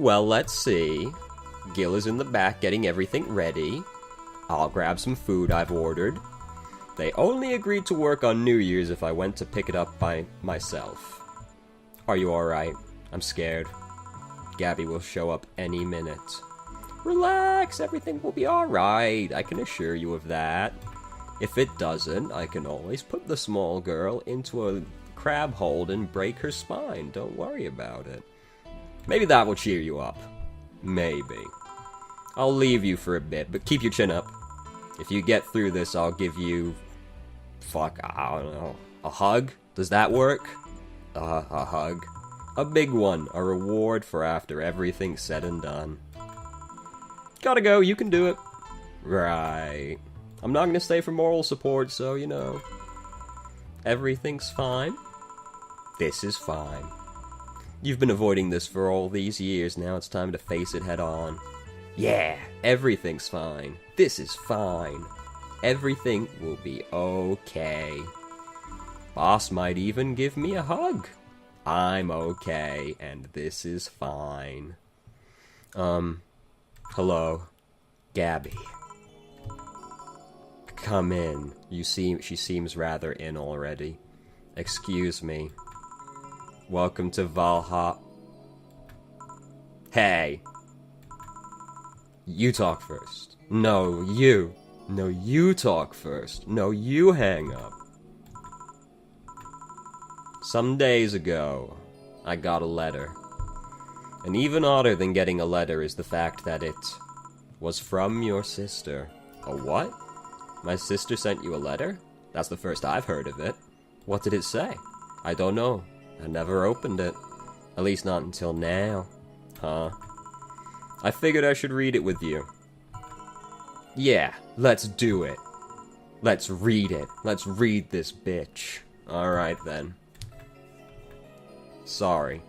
Well, let's see. Gil is in the back getting everything ready. I'll grab some food I've ordered. They only agreed to work on New Year's if I went to pick it up by myself. Are you alright? I'm scared. Gabby will show up any minute. Relax, everything will be alright. I can assure you of that. If it doesn't, I can always put the small girl into a crab hold and break her spine. Don't worry about it. Maybe that will cheer you up. Maybe. I'll leave you for a bit, but keep your chin up. If you get through this, I'll give you... I don't know. A hug? Does that work? A hug. A big one. A reward for after everything's said and done. Gotta go, you can do it. Right. I'm not gonna stay for moral support, so, you know. Everything's fine. This is fine. You've been avoiding this for all these years, now it's time to face it head on. Yeah, everything's fine. This is fine. Everything will be okay. Boss might even give me a hug. I'm okay, and this is fine. Hello, Gabby. Come in. She seems rather in already. Excuse me. Welcome to Valhalla. Hey. You talk first. No, you. No, you talk first. No, you hang up. Some days ago, I got a letter. And even odder than getting a letter is the fact that it was from your sister. A what? My sister sent you a letter? That's the first I've heard of it. What did it say? I don't know. I never opened it. At least not until now. Huh? I figured I should read it with you. Yeah, let's do it. Let's read it. Let's read this bitch. Alright then. Sorry.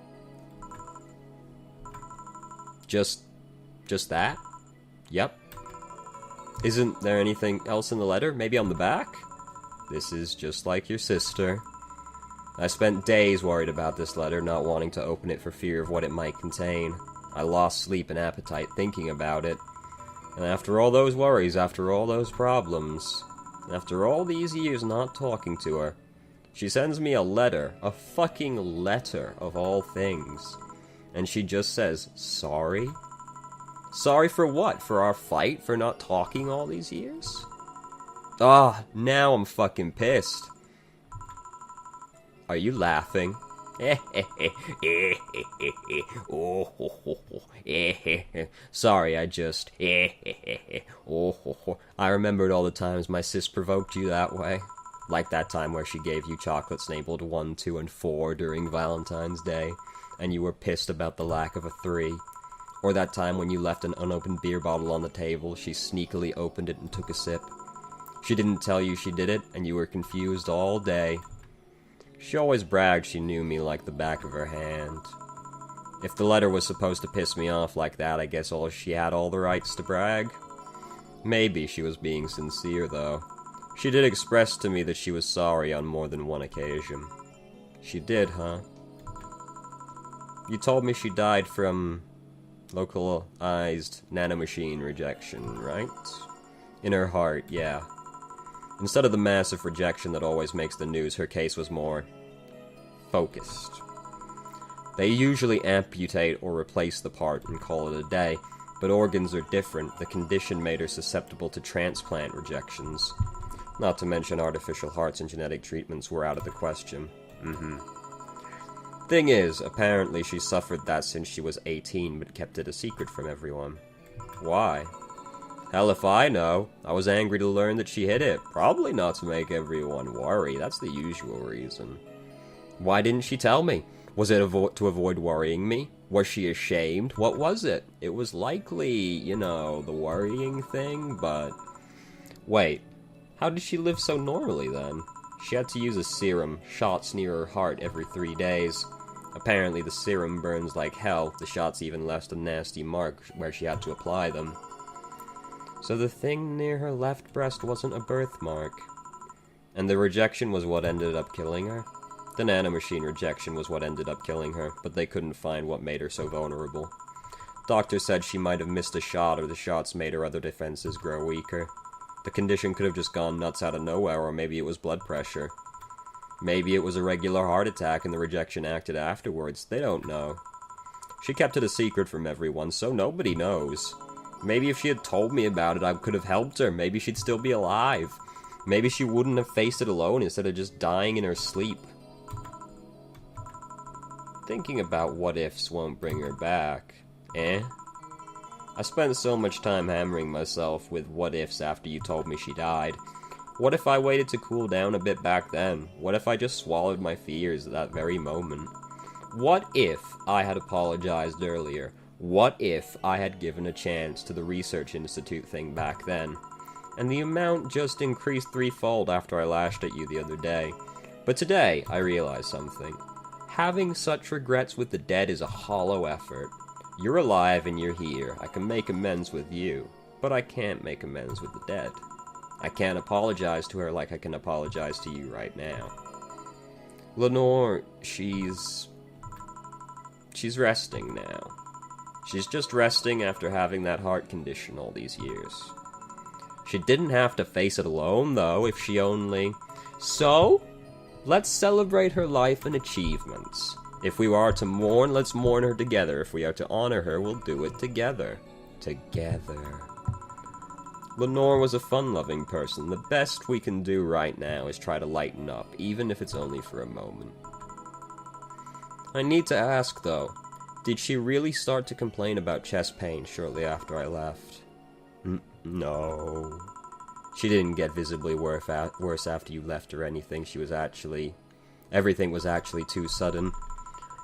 Just that? Yep. Isn't there anything else in the letter? Maybe on the back? This is just like your sister. I spent days worried about this letter, not wanting to open it for fear of what it might contain. I lost sleep and appetite thinking about it. And after all those worries, after all those problems, after all these years not talking to her, she sends me a letter, a fucking letter of all things. And she just says, sorry? Sorry for what? For our fight? For not talking all these years? Ah, now I'm fucking pissed. Are you laughing? Sorry, I just... I remembered all the times my sis provoked you that way. Like that time where she gave you chocolates labeled 1, 2, and 4 during Valentine's Day, and you were pissed about the lack of a 3. Or that time when you left an unopened beer bottle on the table, she sneakily opened it and took a sip. She didn't tell you she did it, and you were confused all day. She always bragged she knew me like the back of her hand. If the letter was supposed to piss me off like that, I guess she had all the rights to brag. Maybe she was being sincere, though. She did express to me that she was sorry on more than one occasion. She did, huh? You told me she died from localized nanomachine rejection, right? In her heart, yeah. Instead of the massive rejection that always makes the news, her case was more focused. They usually amputate or replace the part and call it a day, but organs are different. The condition made her susceptible to transplant rejections. Not to mention artificial hearts and genetic treatments were out of the question. Thing is, apparently she suffered that since she was 18, but kept it a secret from everyone. Why? Hell if I know. I was angry to learn that she hid it. Probably not to make everyone worry. That's the usual reason. Why didn't she tell me? Was it to avoid worrying me? Was she ashamed? What was it? It was likely, you know, the worrying thing, but... Wait, how did she live so normally then? She had to use a serum, shots near her heart every 3 days. Apparently the serum burns like hell. The shots even left a nasty mark where she had to apply them. So the thing near her left breast wasn't a birthmark. And the rejection was what ended up killing her? The nanomachine rejection was what ended up killing her, but they couldn't find what made her so vulnerable. Doctor said she might have missed a shot or the shots made her other defenses grow weaker. The condition could have just gone nuts out of nowhere, or maybe it was blood pressure. Maybe it was a regular heart attack and the rejection acted afterwards. They don't know. She kept it a secret from everyone, so nobody knows. Maybe if she had told me about it, I could have helped her. Maybe she'd still be alive. Maybe she wouldn't have faced it alone instead of just dying in her sleep. Thinking about what-ifs won't bring her back. I spent so much time hammering myself with what-ifs after you told me she died. What if I waited to cool down a bit back then? What if I just swallowed my fears at that very moment? What if I had apologized earlier? What if I had given a chance to the research institute thing back then? And the amount just increased threefold after I lashed at you the other day. But today, I realized something. Having such regrets with the dead is a hollow effort. You're alive and you're here. I can make amends with you, but I can't make amends with the dead. I can't apologize to her like I can apologize to you right now. Lenore, she's resting now. She's just resting after having that heart condition all these years. She didn't have to face it alone, though, if she only... So, let's celebrate her life and achievements. If we are to mourn, let's mourn her together. If we are to honor her, we'll do it together. Together. Lenore was a fun-loving person. The best we can do right now is try to lighten up, even if it's only for a moment. I need to ask, though, did she really start to complain about chest pain shortly after I left? No. She didn't get visibly worse after you left or anything. Everything was actually too sudden.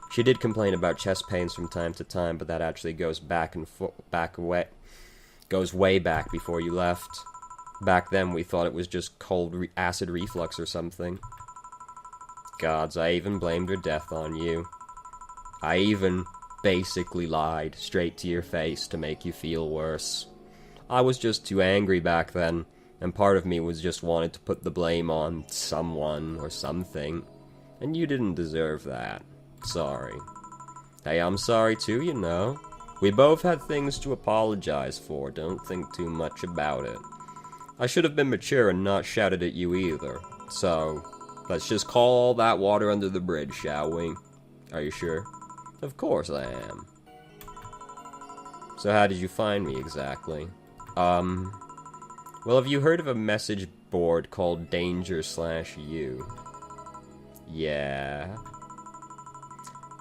She did complain about chest pains from time to time, but that actually goes goes way back before you left. Back then, we thought it was just cold acid reflux or something. Gods, I even blamed her death on you. I even basically lied straight to your face to make you feel worse. I was just too angry back then, and part of me was just wanted to put the blame on someone or something, and you didn't deserve that. Sorry. Hey, I'm sorry too, you know. We both had things to apologize for, don't think too much about it. I should have been mature and not shouted at you either, so let's just call all that water under the bridge, shall we? Are you sure? Of course I am. So how did you find me exactly? Well, have you heard of a message board called Danger/You? Yeah.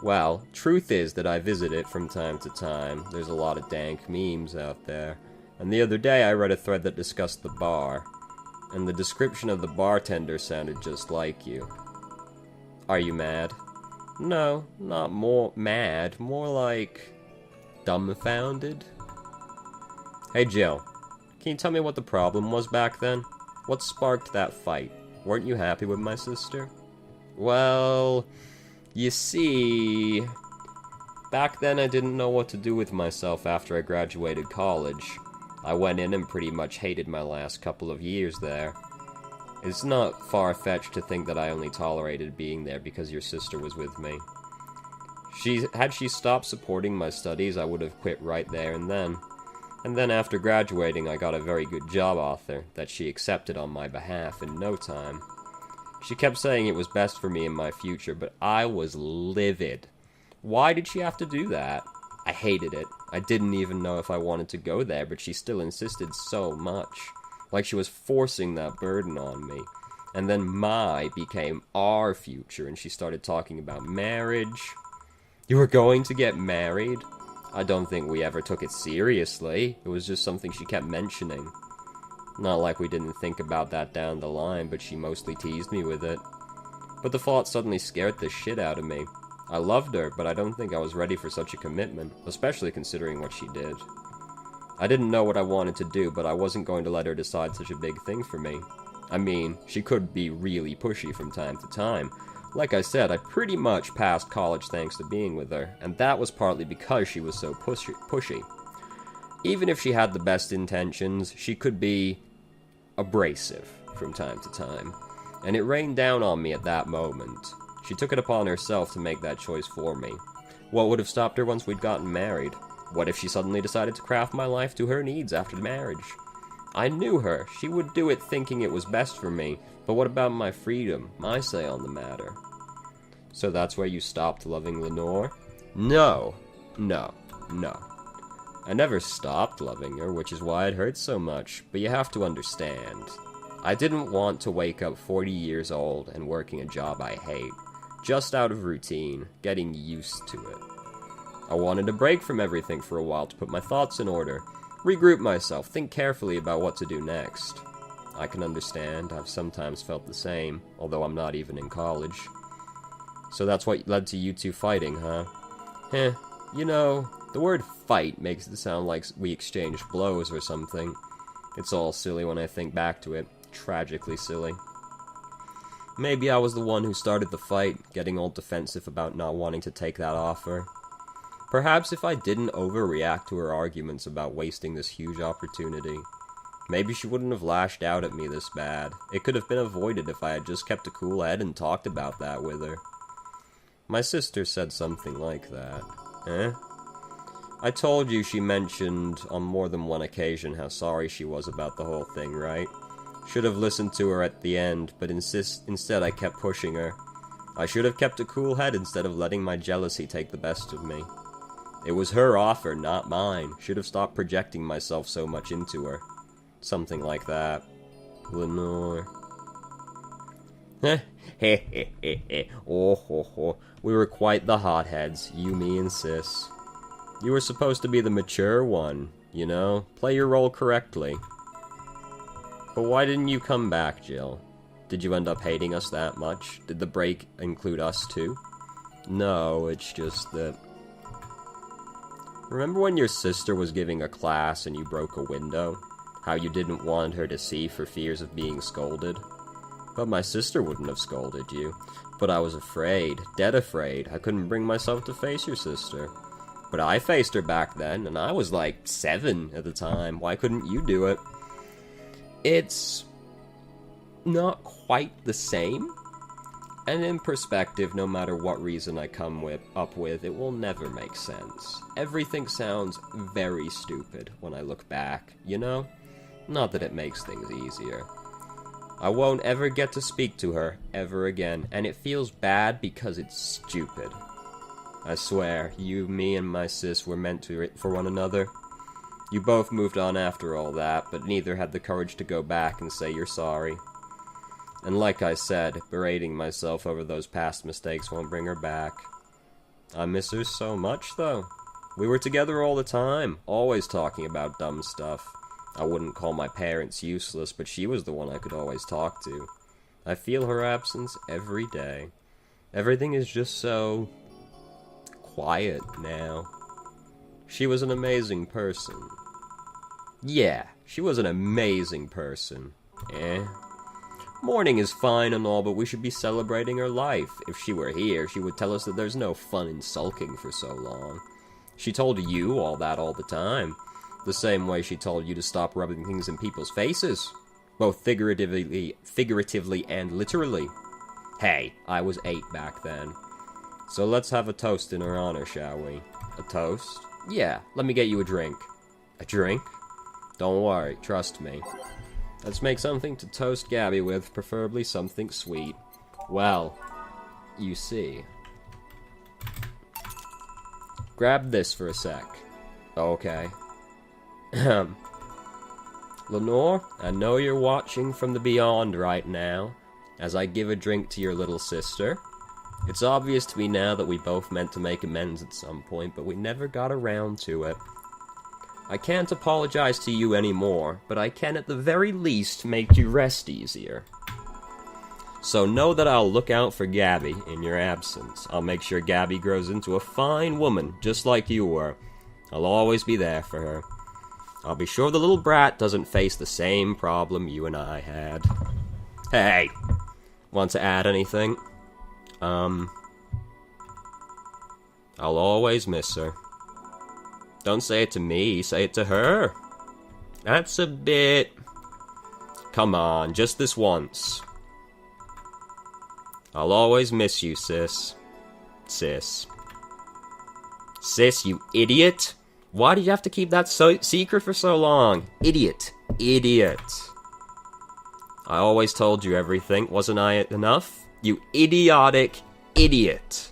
Well, truth is that I visit it from time to time. There's a lot of dank memes out there. And the other day I read a thread that discussed the bar. And the description of the bartender sounded just like you. Are you mad? No, not more mad. More like... dumbfounded? Hey Jill, can you tell me what the problem was back then? What sparked that fight? Weren't you happy with my sister? Well... you see, back then I didn't know what to do with myself after I graduated college. I went in and pretty much hated my last couple of years there. It's not far-fetched to think that I only tolerated being there because your sister was with me. Had she stopped supporting my studies, I would have quit right there and then. And then after graduating, I got a very good job offer that she accepted on my behalf in no time. She kept saying it was best for me in my future, but I was livid. Why did she have to do that? I hated it. I didn't even know if I wanted to go there, but she still insisted so much. Like she was forcing that burden on me. And then my became our future, and she started talking about marriage. You were going to get married? I don't think we ever took it seriously. It was just something she kept mentioning. Not like we didn't think about that down the line, but she mostly teased me with it. But the thought suddenly scared the shit out of me. I loved her, but I don't think I was ready for such a commitment, especially considering what she did. I didn't know what I wanted to do, but I wasn't going to let her decide such a big thing for me. I mean, she could be really pushy from time to time. Like I said, I pretty much passed college thanks to being with her, and that was partly because she was so pushy. Even if she had the best intentions, she could be abrasive from time to time, and it rained down on me at that moment. She took it upon herself to make that choice for me. What would have stopped her once we'd gotten married? What if she suddenly decided to craft my life to her needs after the marriage? I knew her. She would do it thinking it was best for me. But what about my freedom, my say on the matter? So that's where you stopped loving Lenore? No. I never stopped loving her, which is why it hurts so much. But you have to understand. I didn't want to wake up 40 years old and working a job I hate. Just out of routine, getting used to it. I wanted a break from everything for a while to put my thoughts in order. Regroup myself, think carefully about what to do next. I can understand, I've sometimes felt the same, although I'm not even in college. So that's what led to you two fighting, huh? You know, the word fight makes it sound like we exchanged blows or something. It's all silly when I think back to it. Tragically silly. Maybe I was the one who started the fight, getting all defensive about not wanting to take that offer. Perhaps if I didn't overreact to her arguments about wasting this huge opportunity, maybe she wouldn't have lashed out at me this bad. It could have been avoided if I had just kept a cool head and talked about that with her. My sister said something like that. I told you she mentioned on more than one occasion how sorry she was about the whole thing, right? Should have listened to her at the end, but instead I kept pushing her. I should have kept a cool head instead of letting my jealousy take the best of me. It was her offer, not mine. Should have stopped projecting myself so much into her. Something like that. Lenore. Oh. We were quite the hotheads, you, me, and Sis. You were supposed to be the mature one, you know? Play your role correctly. But why didn't you come back, Jill? Did you end up hating us that much? Did the break include us too? No, it's just that... Remember when your sister was giving a class and you broke a window? How you didn't want her to see for fears of being scolded? But my sister wouldn't have scolded you. But I was afraid, dead afraid. I couldn't bring myself to face your sister. But I faced her back then, and I was like 7 at the time. Why couldn't you do it? It's not quite the same. And in perspective, no matter what reason I come up with, it will never make sense. Everything sounds very stupid when I look back, you know? Not that it makes things easier. I won't ever get to speak to her, ever again, and it feels bad because it's stupid. I swear, you, me, and my sis were meant for one another. You both moved on after all that, but neither had the courage to go back and say you're sorry. And like I said, berating myself over those past mistakes won't bring her back. I miss her so much, though. We were together all the time, always talking about dumb stuff. I wouldn't call my parents useless, but she was the one I could always talk to. I feel her absence every day. Everything is just so... quiet now. She was an amazing person. Yeah, she was an amazing person. Mourning is fine and all, but we should be celebrating her life. If she were here, she would tell us that there's no fun in sulking for so long. She told you all that all the time. The same way she told you to stop rubbing things in people's faces. Both figuratively and literally. Hey, I was 8 back then. So let's have a toast in her honor, shall we? A toast? Yeah, let me get you a drink. A drink? Don't worry, trust me. Let's make something to toast Gabby with, preferably something sweet. Well, you see. Grab this for a sec. Okay. Lenore, I know you're watching from the beyond right now, as I give a drink to your little sister. It's obvious to me now that we both meant to make amends at some point, but we never got around to it. I can't apologize to you anymore, but I can at the very least make you rest easier. So know that I'll look out for Gabby in your absence. I'll make sure Gabby grows into a fine woman, just like you were. I'll always be there for her. I'll be sure the little brat doesn't face the same problem you and I had. Hey, want to add anything? I'll always miss her. Don't say it to me, say it to her. That's a bit... Come on, just this once. I'll always miss you, sis. Sis. Sis, you idiot! Why did you have to keep that secret for so long? Idiot. Idiot. I always told you everything. Wasn't I enough? You idiotic idiot.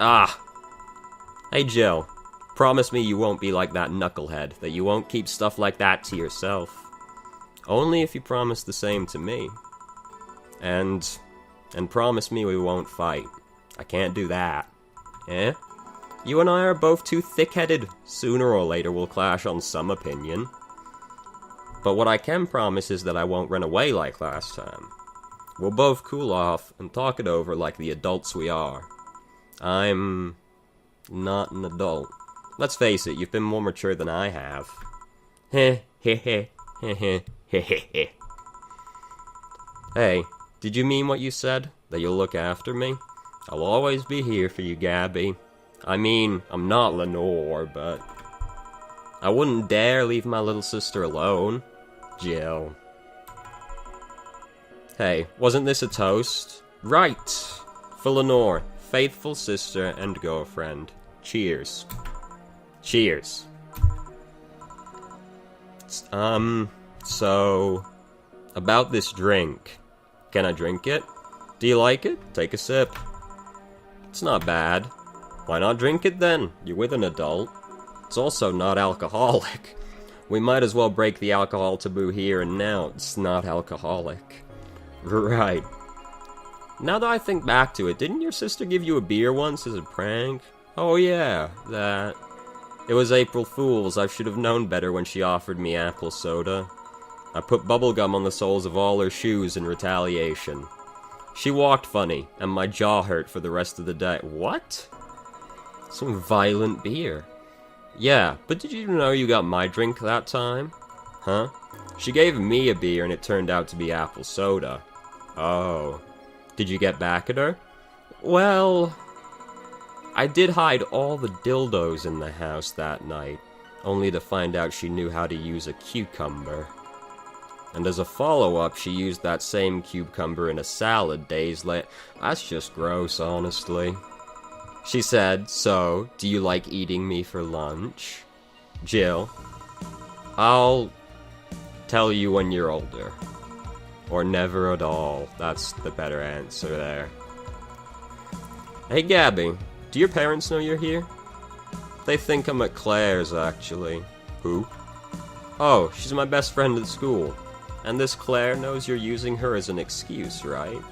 Ah. Hey, Jill. Promise me you won't be like that knucklehead. That you won't keep stuff like that to yourself. Only if you promise the same to me. And promise me we won't fight. I can't do that. Eh? You and I are both too thick-headed. Sooner or later we'll clash on some opinion. But what I can promise is that I won't run away like last time. We'll both cool off and talk it over like the adults we are. I'm not an adult. Let's face it, you've been more mature than I have. Heh, heh, heh, heh, heh, heh, heh, heh. Hey, did you mean what you said? That you'll look after me? I'll always be here for you, Gabby. I mean, I'm not Lenore, but I wouldn't dare leave my little sister alone. Jill. Hey, wasn't this a toast? Right! For Lenore, faithful sister and girlfriend. Cheers. Cheers. So, about this drink. Can I drink it? Do you like it? Take a sip. It's not bad. Why not drink it then? You're with an adult. It's also not alcoholic. We might as well break the alcohol taboo here and now. It's not alcoholic. Right. Now that I think back to it, didn't your sister give you a beer once as a prank? Oh yeah, that. It was April Fool's. I should have known better when she offered me apple soda. I put bubblegum on the soles of all her shoes in retaliation. She walked funny, and my jaw hurt for the rest of the day. What? Some violent beer. Yeah, but did you know you got my drink that time? Huh? She gave me a beer and it turned out to be apple soda. Oh. Did you get back at her? Well, I did hide all the dildos in the house that night, only to find out she knew how to use a cucumber. And as a follow-up, she used that same cucumber in a salad days later. That's just gross, honestly. She said, so, do you like eating me for lunch? Jill, I'll tell you when you're older. Or never at all. That's the better answer there. Hey, Gabby, do your parents know you're here? They think I'm at Claire's, actually. Who? Oh, she's my best friend at school. And this Claire knows you're using her as an excuse, right?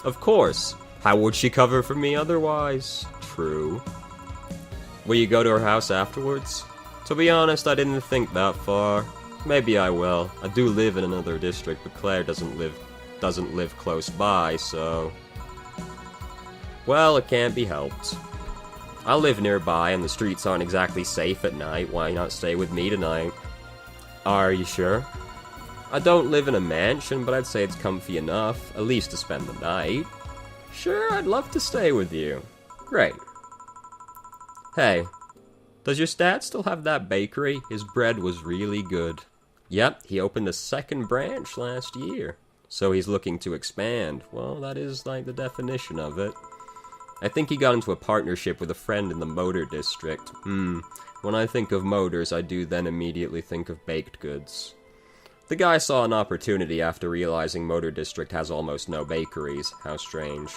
Of course. How would she cover for me otherwise? True. Will you go to her house afterwards? To be honest, I didn't think that far. Maybe I will. I do live in another district, but Claire doesn't live close by, so... Well, it can't be helped. I live nearby, and the streets aren't exactly safe at night. Why not stay with me tonight? Are you sure? I don't live in a mansion, but I'd say it's comfy enough, at least to spend the night. Sure, I'd love to stay with you. Great. Hey, does your dad still have that bakery? His bread was really good. Yep, he opened a second branch last year. So he's looking to expand. Well, that is like the definition of it. I think he got into a partnership with a friend in the motor district. When I think of motors, I do then immediately think of baked goods. The guy saw an opportunity after realizing Motor District has almost no bakeries. How strange.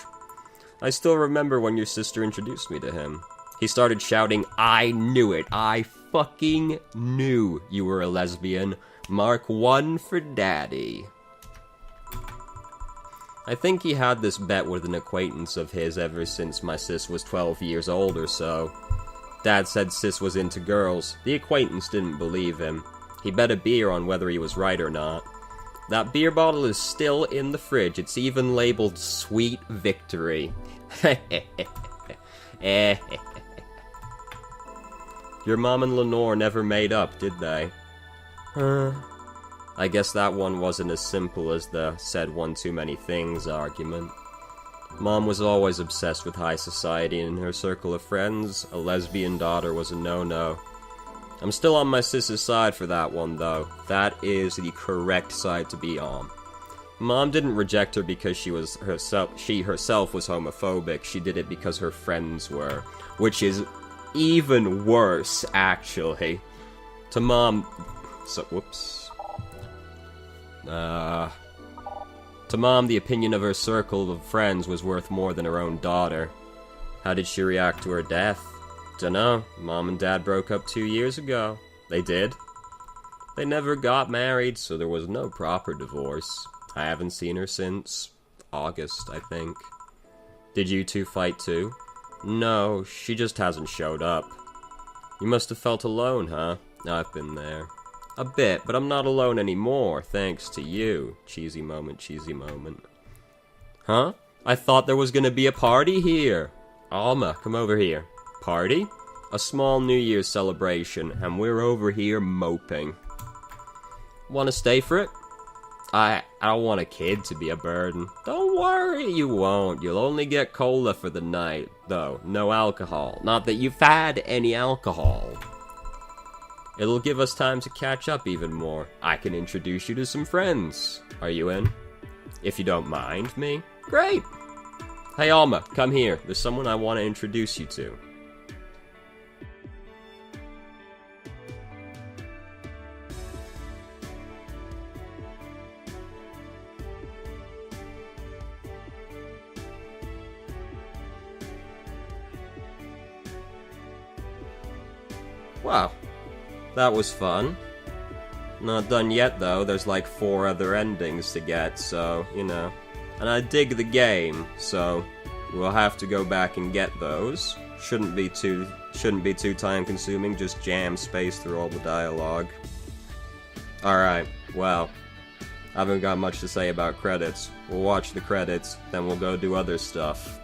I still remember when your sister introduced me to him. He started shouting, I knew it. I fucking knew you were a lesbian. Mark 1 for daddy. I think he had this bet with an acquaintance of his ever since my sis was 12 years old or so. Dad said sis was into girls. The acquaintance didn't believe him. He bet a beer on whether he was right or not. That beer bottle is still in the fridge. It's even labeled Sweet Victory. Your mom and Lenore never made up, did they? I guess that one wasn't as simple as the said one too many things argument. Mom was always obsessed with high society, and in her circle of friends, a lesbian daughter was a no-no. I'm still on my sis's side for that one, though. That is the correct side to be on. Mom didn't reject her because she herself was homophobic. She did it because her friends were. Which is even worse, actually. To Mom... So, whoops. To Mom, the opinion of her circle of friends was worth more than her own daughter. How did she react to her death? Dunno. Mom and Dad broke up 2 years ago. They did? They never got married, so there was no proper divorce. I haven't seen her since August, I think. Did you two fight too? No, she just hasn't showed up. You must have felt alone, huh? I've been there. A bit, but I'm not alone anymore, thanks to you. Cheesy moment, cheesy moment. Huh? I thought there was gonna be a party here. Alma, come over here. Party? A small New Year's celebration, and we're over here moping. Wanna stay for it? I don't want a kid to be a burden. Don't worry, you won't. You'll only get cola for the night, though. No alcohol. Not that you've had any alcohol. It'll give us time to catch up even more. I can introduce you to some friends. Are you in? If you don't mind me. Great! Hey, Alma, come here. There's someone I want to introduce you to. Wow, that was fun. Not done yet, though. There's like 4 other endings to get, so, you know. And I dig the game, so we'll have to go back and get those. Shouldn't be too time-consuming, just jam space through all the dialogue. Alright, well, I haven't got much to say about credits. We'll watch the credits, then we'll go do other stuff.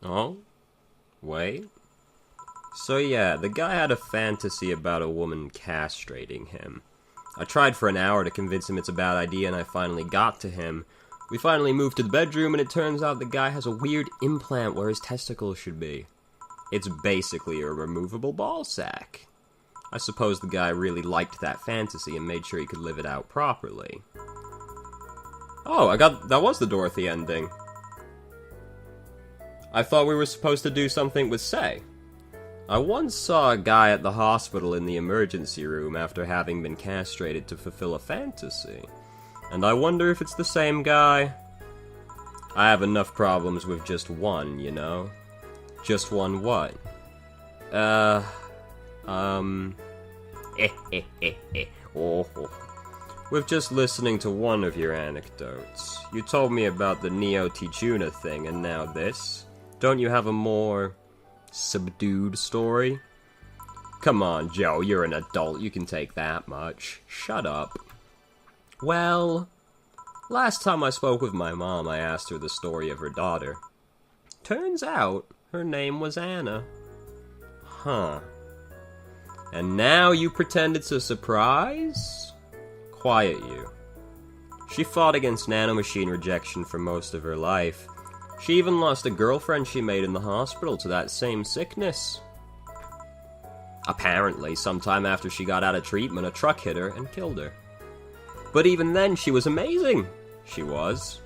Oh? Wait? So yeah, the guy had a fantasy about a woman castrating him. I tried for an hour to convince him it's a bad idea, and I finally got to him. We finally moved to the bedroom, and it turns out the guy has a weird implant where his testicles should be. It's basically a removable ball sack. I suppose the guy really liked that fantasy and made sure he could live it out properly. Oh, that was the Dorothy ending. I thought we were supposed to do something with Say. I once saw a guy at the hospital in the emergency room after having been castrated to fulfill a fantasy. And I wonder if it's the same guy. I have enough problems with just one, you know? Just one what? With just listening to one of your anecdotes. You told me about the Neo Tichuna thing, and now this. Don't you have a more subdued story? Come on, Joe, you're an adult, you can take that much. Shut up. Well, last time I spoke with my mom, I asked her the story of her daughter. Turns out, her name was Anna. Huh. And now you pretend it's a surprise? Quiet you. She fought against nanomachine rejection for most of her life. She even lost a girlfriend she made in the hospital to that same sickness. Apparently, sometime after she got out of treatment, a truck hit her and killed her. But even then, she was amazing. She was.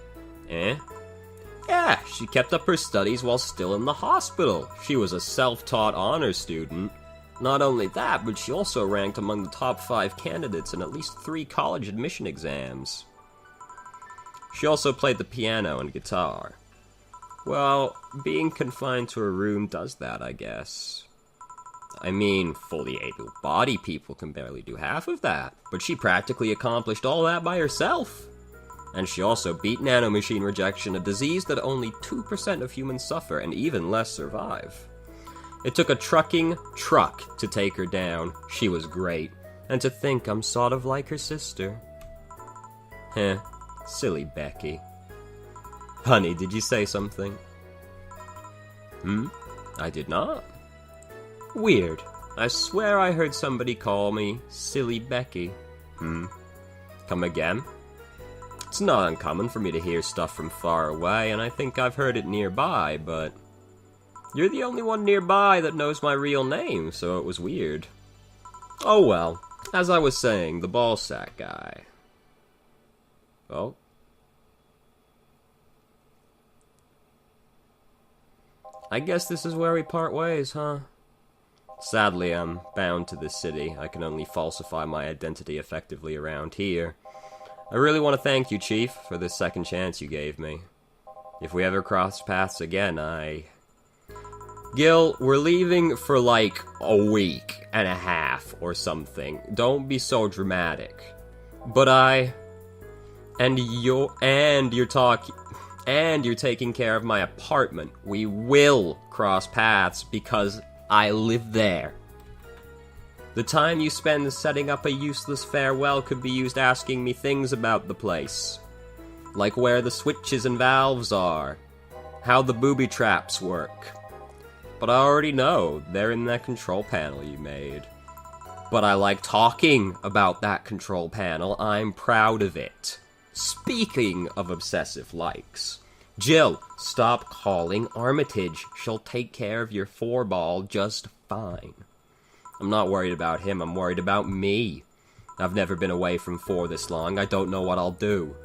Yeah, she kept up her studies while still in the hospital. She was a self-taught honors student. Not only that, but she also ranked among the top 5 candidates in at least 3 college admission exams. She also played the piano and guitar. Well, being confined to a room does that, I guess. I mean, fully able-bodied people can barely do half of that, but she practically accomplished all that by herself. And she also beat nanomachine rejection, a disease that only 2% of humans suffer, and even less survive. It took a trucking truck to take her down. She was great. And to think I'm sort of like her sister. Heh, silly Becky. Honey, did you say something? I did not. Weird. I swear I heard somebody call me Silly Becky. Come again? It's not uncommon for me to hear stuff from far away, and I think I've heard it nearby, but you're the only one nearby that knows my real name, so it was weird. Oh well, as I was saying, the ball sack guy. Oh. I guess this is where we part ways, huh? Sadly, I'm bound to this city. I can only falsify my identity effectively around here. I really want to thank you, Chief, for this second chance you gave me. If we ever cross paths again, Gil, we're leaving for like a week and a half or something. Don't be so dramatic. But you're taking care of my apartment. We will cross paths because I live there. The time you spend setting up a useless farewell could be used asking me things about the place. Like where the switches and valves are. How the booby traps work. But I already know, they're in that control panel you made. But I like talking about that control panel, I'm proud of it. Speaking of obsessive likes, Jill, stop calling Armitage. She'll take care of your 4-ball just fine. I'm not worried about him, I'm worried about me. I've never been away from 4 this long, I don't know what I'll do.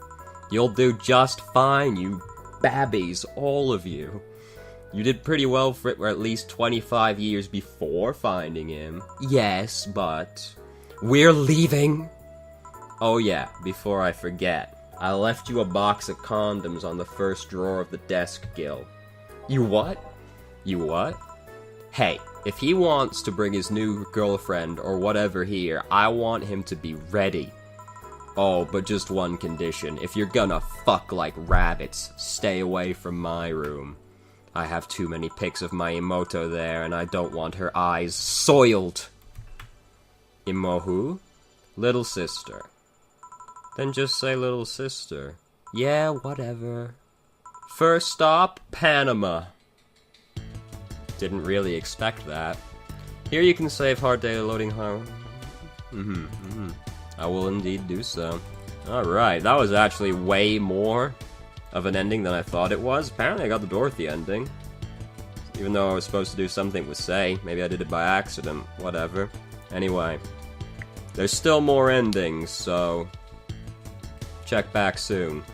You'll do just fine, you babbies, all of you. You did pretty well for at least 25 years before finding him. Yes, but we're leaving. Oh yeah, before I forget, I left you a box of condoms on the first drawer of the desk, Gil. You what? You what? Hey, if he wants to bring his new girlfriend or whatever here, I want him to be ready. Oh, but just one condition. If you're gonna fuck like rabbits, stay away from my room. I have too many pics of my Imoto there, and I don't want her eyes soiled. Imo who? Little sister. Then just say little sister. Yeah, whatever. First stop, Panama. Didn't really expect that. Here you can save hard data loading harm. I will indeed do so. Alright, that was actually way more of an ending than I thought it was. Apparently I got the Dorothy ending. Even though I was supposed to do something with Say. Maybe I did it by accident. Whatever. Anyway. There's still more endings, so... check back soon.